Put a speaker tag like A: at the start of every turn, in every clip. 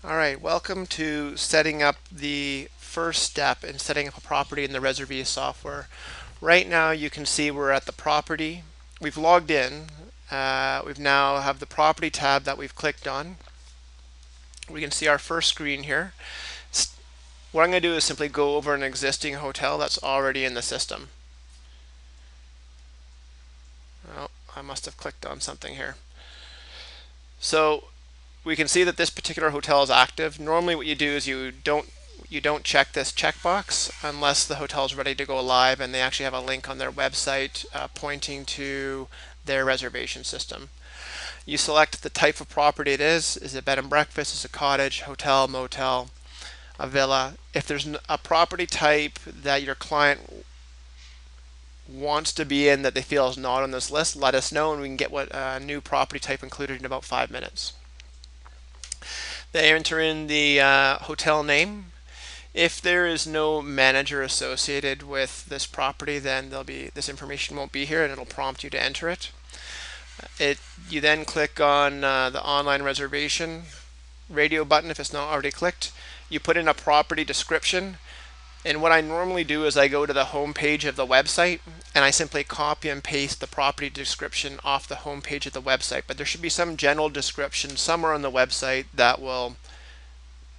A: All right, welcome to setting up the first step in setting up a property in the Reservia software. Right now you can see we're at the property. We've logged in. We've now have the property tab that we've clicked on. We can see our first screen here. What I'm going to do is simply go over an existing hotel that's already in the system. Oh, I must have clicked on something here. So we can see that this particular hotel is active. Normally what you do is you don't check this checkbox unless the hotel is ready to go live and they actually have a link on their website pointing to their reservation system. You select the type of property it is. Is it bed and breakfast? Is it cottage, hotel, motel, a villa? If there's a property type that your client wants to be in that they feel is not on this list, let us know and we can get what new property type included in about 5 minutes. They enter in the hotel name. If there is no manager associated with this property, then this information won't be here and it'll prompt you to enter it. You then click on the online reservation radio button if it's not already clicked. You put in a property description, and what I normally do is I go to the home page of the website and I simply copy and paste the property description off the home page of the website. But there should be some general description somewhere on the website that will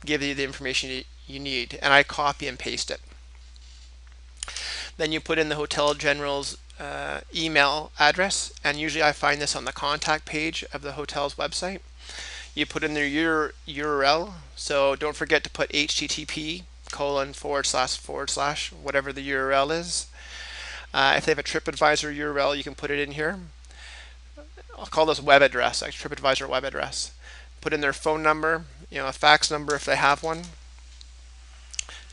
A: give you the information you need, and I copy and paste it. Then you put in the Hotel General's email address, and usually I find this on the contact page of the hotel's website. You put in their URL, so don't forget to put HTTP :// whatever the URL is. If they have a TripAdvisor URL, you can put it in here. I'll call this web address, like TripAdvisor web address. Put in their phone number, a fax number if they have one.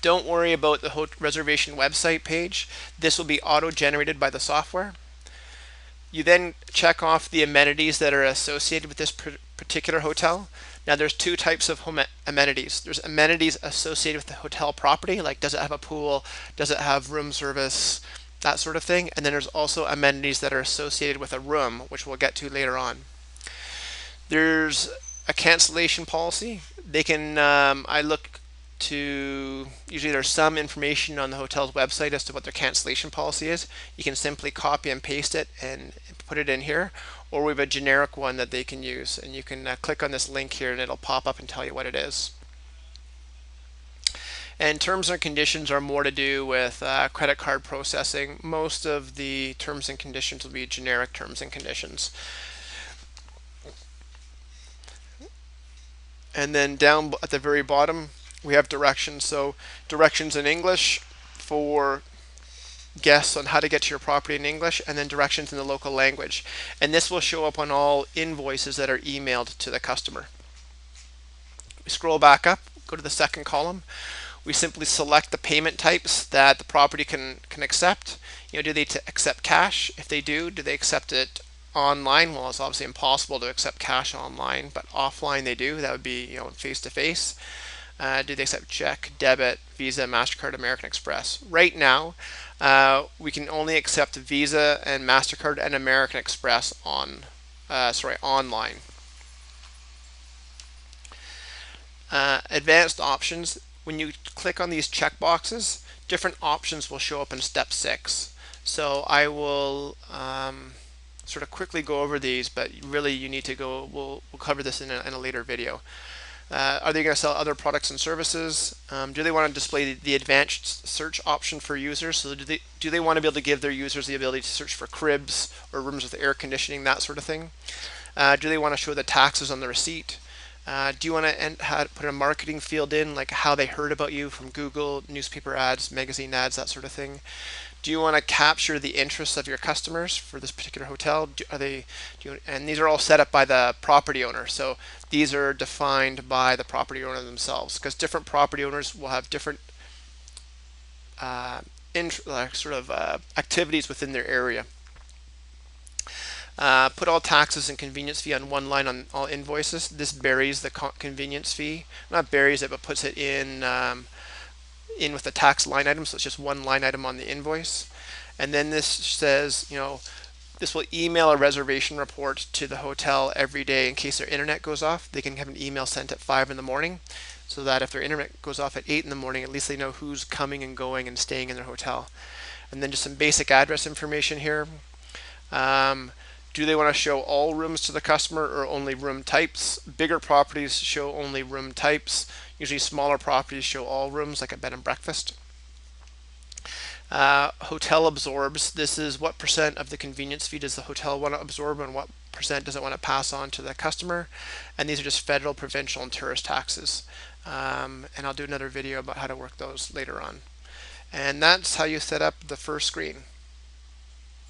A: Don't worry about the reservation website page. This will be auto-generated by the software. You then check off the amenities that are associated with this particular hotel. Now there's two types of home amenities. There's amenities associated with the hotel property, like does it have a pool, does it have room service, that sort of thing. And then there's also amenities that are associated with a room, which we'll get to later on. There's a cancellation policy. They can, I look to, usually there's some information on the hotel's website as to what their cancellation policy is. You can simply copy and paste it and put it in here, or we have a generic one that they can use, and you can click on this link here and it'll pop up and tell you what it is. And terms and conditions are more to do with credit card processing. Most of the terms and conditions will be generic terms and conditions. And then down at the very bottom, we have directions. So directions in English for guests on how to get to your property in English, and then directions in the local language. And this will show up on all invoices that are emailed to the customer. We scroll back up, go to the second column. We simply select the payment types that the property can accept. Do they accept cash? If they do they accept it online? Well, it's obviously impossible to accept cash online, but offline they do. That would be face to face. Do they accept check, debit, Visa, MasterCard, American Express? Right now, we can only accept Visa and MasterCard and American Express online. Advanced options. When you click on these check boxes, different options will show up in step 6. So I will sort of quickly go over these, but really you need to go, we'll cover this in a later video. Are they going to sell other products and services? Do they want to display the advanced search option for users? So do they want to be able to give their users the ability to search for cribs or rooms with air conditioning, that sort of thing? Do they want to show the taxes on the receipt? Do you want to put a marketing field in, like how they heard about you from Google, newspaper ads, magazine ads, that sort of thing? Do you want to capture the interests of your customers for this particular hotel? And these are all set up by the property owner. So these are defined by the property owner themselves, because different property owners will have different activities within their area. Put all taxes and convenience fee on one line on all invoices. This buries the convenience fee. Not buries it, but puts it in with the tax line item, so it's just one line item on the invoice. And then this says, This will email a reservation report to the hotel every day in case their internet goes off. They can have an email sent at 5 in the morning so that if their internet goes off at 8 in the morning, at least they know who's coming and going and staying in their hotel. And then just some basic address information here. Do they want to show all rooms to the customer or only room types? Bigger properties show only room types. Usually smaller properties show all rooms, like a bed and breakfast. Hotel absorbs. This is what percent of the convenience fee does the hotel want to absorb and what percent does it want to pass on to the customer. And these are just federal, provincial, and tourist taxes. And I'll do another video about how to work those later on. And that's how you set up the first screen.